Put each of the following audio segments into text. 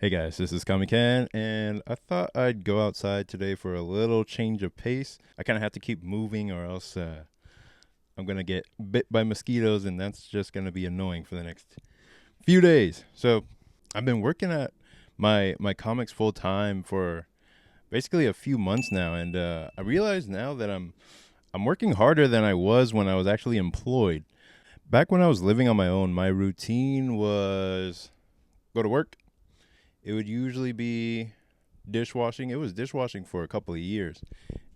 Hey guys, this is Kamikan, and I thought I'd go outside today for a little change of pace. I kind of have to keep moving, or else I'm gonna get bit by mosquitoes, and that's just gonna be annoying for the next few days. So I've been working at my comics full time for basically a few months now, and I realize now that I'm working harder than I was when I was actually employed. Back when I was living on my own, my routine was go to work. It would usually be dishwashing. It was dishwashing for a couple of years.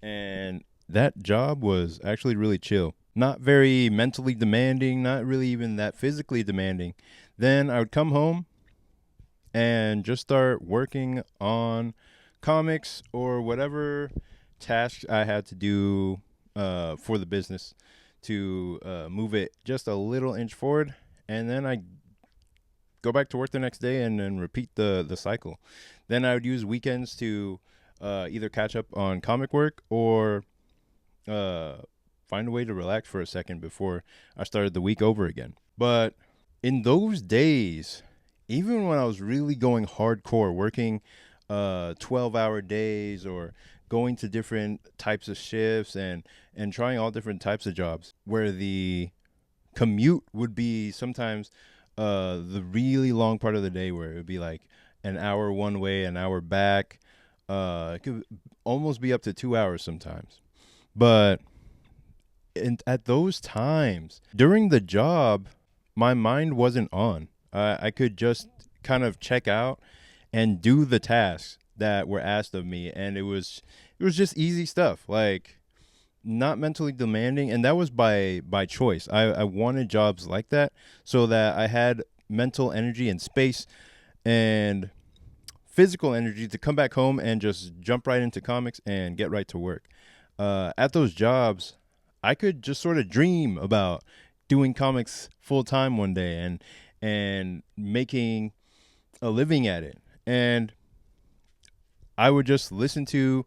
And that job was actually really chill. Not very mentally demanding, not really even that physically demanding. Then I would come home and just start working on comics or whatever tasks I had to do for the business to move it just a little inch forward. And then I go back to work the next day and then repeat the cycle. Then I would use weekends to either catch up on comic work or uh, find a way to relax for a second before I started the week over again. But in those days, even when I was really going hardcore, working 12-hour days or going to different types of shifts and trying all different types of jobs where the commute would be sometimes the really long part of the day where it would be like an hour one way, an hour back. It could almost be up to 2 hours sometimes. But at those times during the job, my mind wasn't on. I could just kind of check out and do the tasks that were asked of me, and it was just easy stuff. Like not mentally demanding, and that was by choice. I wanted jobs like that so that I had mental energy and space and physical energy to come back home and just jump right into comics and get right to work. At those jobs, I could just sort of dream about doing comics full time one day and making a living at it. And I would just listen to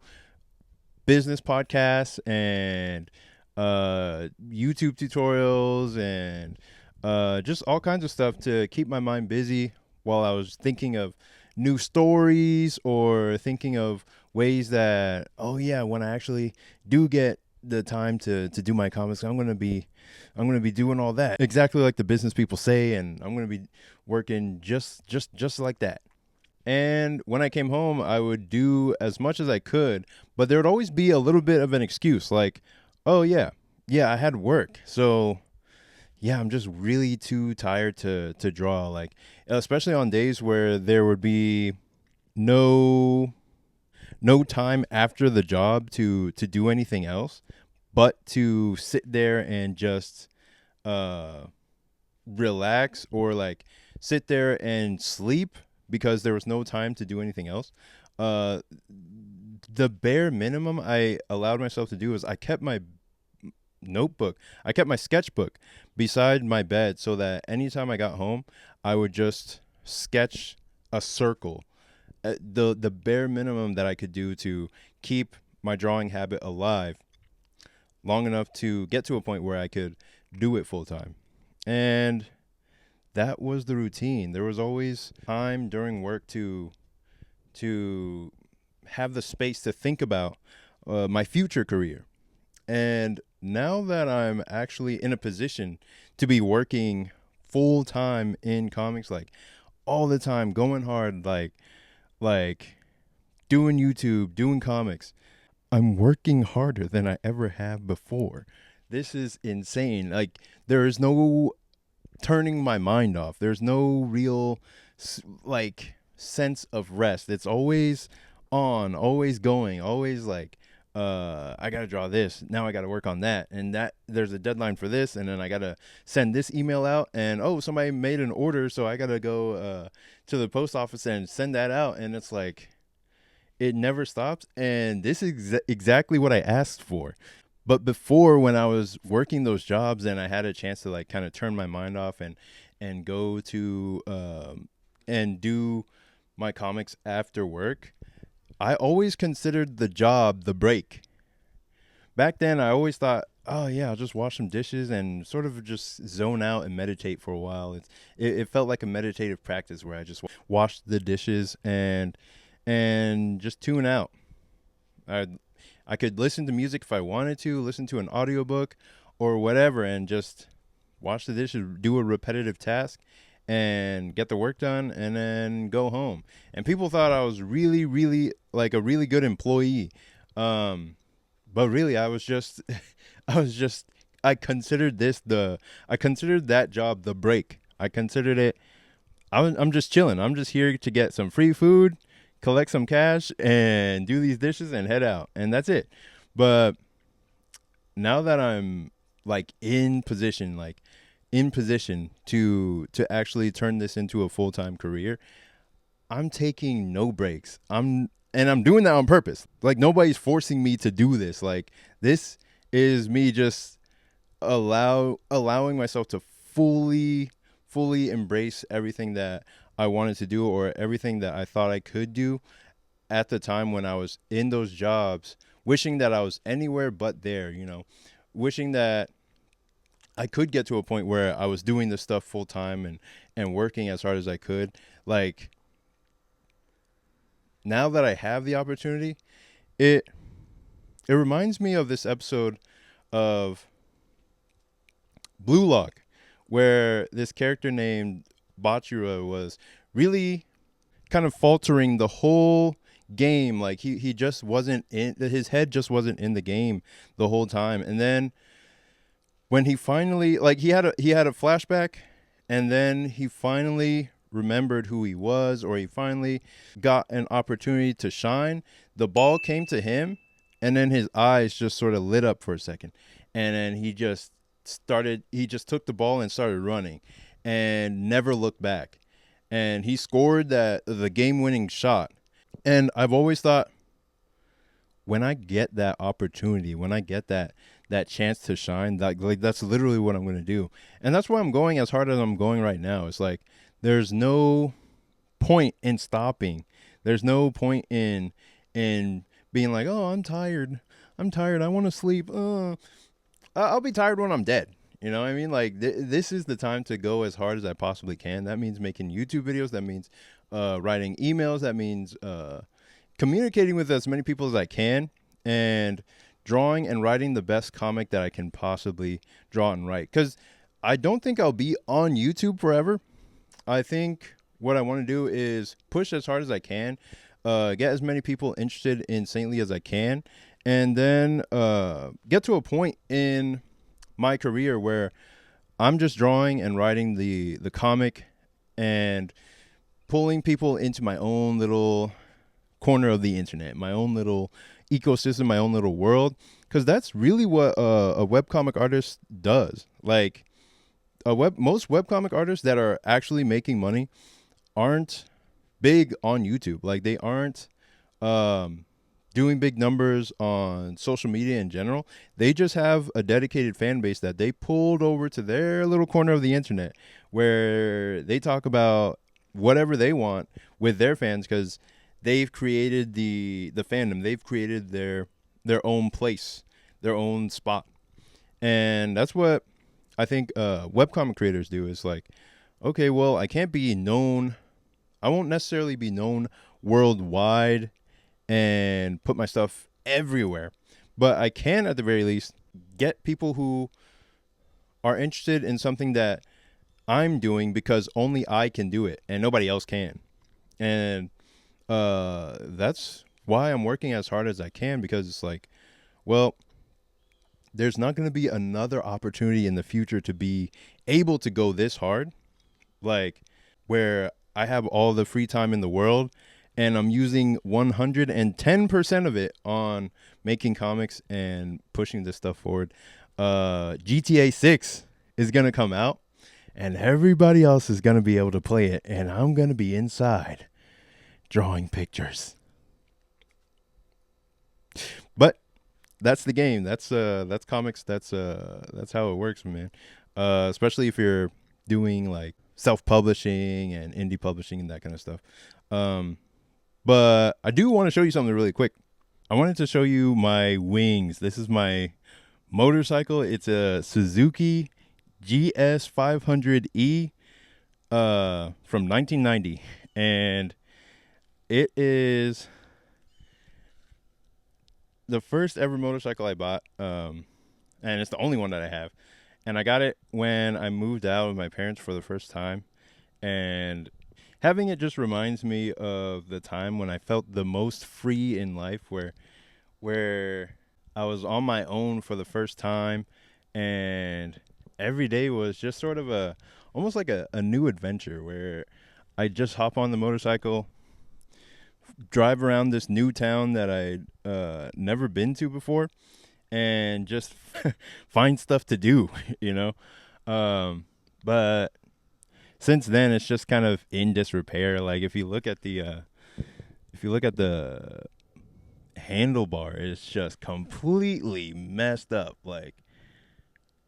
business podcasts and YouTube tutorials and just all kinds of stuff to keep my mind busy while I was thinking of new stories or thinking of ways that, oh yeah, when I actually do get the time to do my comics, I'm gonna be doing all that exactly like the business people say, and I'm gonna be working just like that. And when I came home, I would do as much as I could, but there would always be a little bit of an excuse like, oh, yeah, I had work. So, yeah, I'm just really too tired to draw. Like, especially on days where there would be no no time after the job to do anything else but to sit there and just uh relax or like sit there and sleep because there was no time to do anything else. Uh, the bare minimum I allowed myself to do is I kept my notebook, I kept my sketchbook beside my bed so that anytime I got home, I would just sketch a circle. The bare minimum that I could do to keep my drawing habit alive long enough to get to a point where I could do it full time. And that was the routine. There was always time during work to have the space to think about my future career. And now that I'm actually in a position to be working full time in comics, like all the time, going hard, like doing YouTube, doing comics, I'm working harder than I ever have before. This is insane. Like there is no turning my mind off. There's no real like sense of rest. It's always on, always going, always like I got to draw this. Now I got to work on that. And that there's a deadline for this and then I got to send this email out and oh, somebody made an order so I got to go to the post office and send that out and it's like it never stops and this is exactly what I asked for. But before when I was working those jobs and I had a chance to like kind of turn my mind off and go to and do my comics after work, I always considered the job the break. Back then I always thought oh yeah, I'll just wash some dishes and sort of just zone out and meditate for a while. It felt like a meditative practice where I just washed the dishes and just tune out. I I could listen to music if I wanted to, listen to an audiobook or whatever, and just wash the dishes, do a repetitive task, and get the work done, and then go home. And people thought I was really, really like a really good employee. Um, but really, I was just, I was just, I considered I considered that job the break. I considered it. I'm just chilling. I'm just here to get some free food, collect some cash, and do these dishes and head out, and that's it. But now that I'm like in position to actually turn this into a full-time career, I'm taking no breaks. I'm doing that on purpose. Like nobody's forcing me to do this. Like this is me just allowing myself to fully embrace everything that I wanted to do or everything that I thought I could do at the time when I was in those jobs, wishing that I was anywhere but there, wishing that I could get to a point where I was doing this stuff full time and working as hard as I could. Like now that I have the opportunity, it it reminds me of this episode of Blue Lock where this character named Bachira was really kind of faltering the whole game. Like he just wasn't in, his head just wasn't in the game the whole time. And then when he finally, like, he had a flashback, and then he finally remembered who he was, or he finally got an opportunity to shine. The ball came to him, and then his eyes just sort of lit up for a second, and then he just took the ball and started running and never looked back, and he scored the game-winning shot. And I've always thought, when I get that opportunity, when I get that chance to shine, like that's literally what I'm going to do. And that's why I'm going as hard as I'm going right now. It's like there's no point in stopping. There's no point in being like, "Oh, I'm tired. I'm tired. I want to sleep." I'll be tired when I'm dead. You know what I mean? Like this is the time to go as hard as I possibly can. That means making YouTube videos. That means writing emails. That means communicating with as many people as I can, and drawing and writing the best comic that I can possibly draw and write. Because I don't think I'll be on YouTube forever. I think what I want to do is push as hard as I can, get as many people interested in Saintly as I can, and then get to a point in my career where I'm just drawing and writing the comic and pulling people into my own little corner of the internet, my own little ecosystem, my own little world, because that's really what a webcomic artist does. Like most webcomic artists that are actually making money aren't big on YouTube. Like they aren't doing big numbers on social media in general. They just have a dedicated fan base that they pulled over to their little corner of the internet where they talk about whatever they want with their fans, because they've created the fandom. They've created their own place, their own spot. And that's what I think webcomic creators do, is like, okay, well, I can't be known. I won't necessarily be known worldwide and put my stuff everywhere, but I can at the very least get people who are interested in something that I'm doing because only I can do it and nobody else can. And that's why I'm working as hard as I can, because it's like, well, there's not going to be another opportunity in the future to be able to go this hard, like where I have all the free time in the world and I'm using 110% of it on making comics and pushing this stuff forward. GTA 6 is going to come out and everybody else is going to be able to play it, and I'm going to be inside drawing pictures. But that's the game. That's comics. That's how it works, man. Especially if you're doing like self-publishing and indie publishing and that kind of stuff. But I do want to show you something really quick. I wanted to show you my wings. This is my motorcycle. It's a Suzuki GS 500E from 1990, and it is the first ever motorcycle I bought, and it's the only one that I have. And I got it when I moved out with my parents for the first time, and having it just reminds me of the time when I felt the most free in life, where I was on my own for the first time, and every day was just sort of almost like a new adventure where I just hop on the motorcycle, drive around this new town that I'd never been to before, and just find stuff to do, you know. But since then, it's just kind of in disrepair. Like if you look at the handlebar, it's just completely messed up, like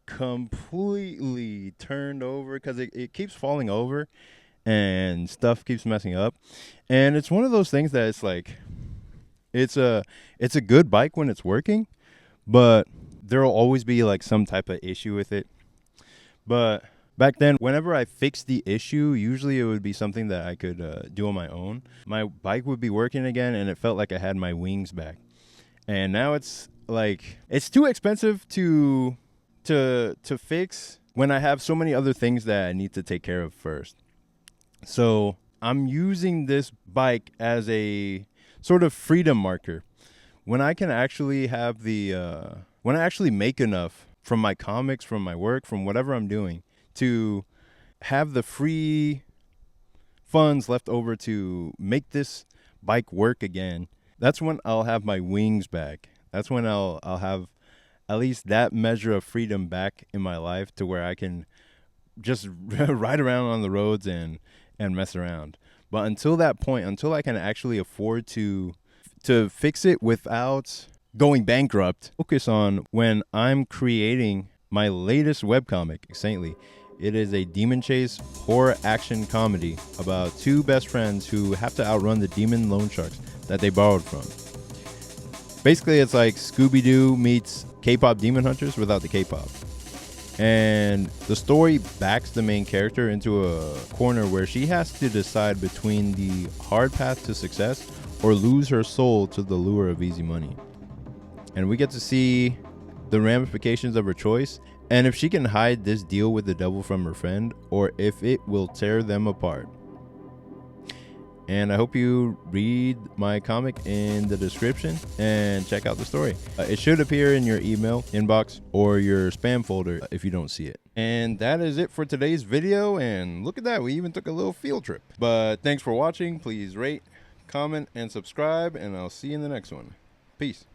completely turned over because it keeps falling over and stuff keeps messing up. And it's one of those things that it's like it's a good bike when it's working, but there'll always be like some type of issue with it. But back then, whenever I fixed the issue, usually it would be something that I could do on my own. My bike would be working again, and it felt like I had my wings back. And now it's like it's too expensive to fix when I have so many other things that I need to take care of first. So I'm using this bike as a sort of freedom marker. When I can actually have when I actually make enough from my comics, from my work, from whatever I'm doing, to have the free funds left over to make this bike work again, that's when I'll have my wings back. That's when I'll have at least that measure of freedom back in my life to where I can just ride around on the roads and mess around. But until that point, until I can actually afford to fix it without going bankrupt, focus on when I'm creating my latest webcomic, Saintly. It is a demon chase horror action comedy about two best friends who have to outrun the demon loan sharks that they borrowed from. Basically, it's like Scooby-Doo meets K-pop demon hunters without the K-pop. And the story backs the main character into a corner where she has to decide between the hard path to success or lose her soul to the lure of easy money. And we get to see the ramifications of her choice, and if she can hide this deal with the devil from her friend, or if it will tear them apart. And I hope you read my comic in the description and check out the story. It should appear in your email inbox or your spam folder if you don't see it. And that is it for today's video. And look at that, we even took a little field trip. But thanks for watching. Please rate, comment, and subscribe, and I'll see you in the next one. Peace.